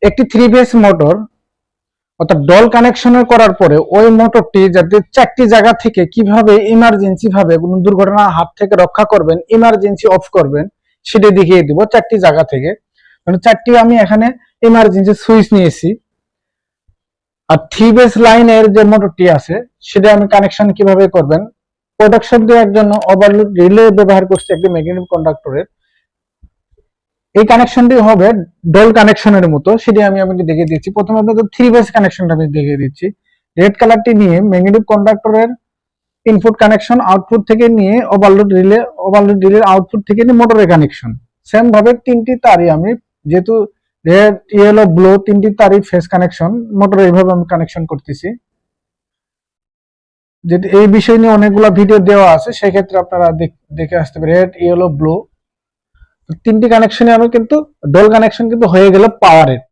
একটি 3 phase motor অর্থাৎ doll connection করার পরে ওই মোটরটি যাতে 4টি জায়গা থেকে কিভাবে ইমার্জেন্সি ভাবে কোনো দুর্ঘটনার হাত থেকে রক্ষা করবেন, ইমার্জেন্সি অফ করবেন সেটা দেখিয়ে দিব 4টি জায়গা থেকে। মানে 4টি আমি এখানে ইমার্জেন্সি সুইচ নিয়েছি। আর 3 ফেজ লাইনের যে মোটরটি আছে সেটা আমি কানেকশন কিভাবে করবেন, প্রোটেকশন দেওয়ার জন্য ওভারলোড রিলে ব্যবহার করছি একটি ম্যাগনেটিক কন্ডাক্টরের। এই কানেকশনটি হবে ডল কানেকশনের মতো, সেটি আমি আপনাকে দেখিয়ে দিচ্ছি। প্রথমে আপনাদের 3 ফেজ কানেকশনটা আমি দেখিয়ে দিচ্ছি। রেড কালারটি নিয়ে ম্যাগনেটিক কন্ডাক্টরের ইনপুট কানেকশন, আউটপুট থেকে নিয়ে ওভারলোড রিলের আউটপুট থেকে নিয়ে মোটরের কানেকশন। সেম ভাবে 3টি তারই আমি, যেহেতু রেড ইয়েলো ব্লু 3টি তারই ফেজ কানেকশন, মোটরে এইভাবে আমি কানেকশন করতেছি। যেটি এই বিষয় নিয়ে অনেকগুলো ভিডিও দেওয়া আছে, সেক্ষেত্রে আপনারা দেখে আসতে পারেন। রেড ইয়েলো ব্লু 3টি কানেকশনে আমি কিন্তু ডল কানেকশন কিন্তু হয়ে গেল পাওয়ারের।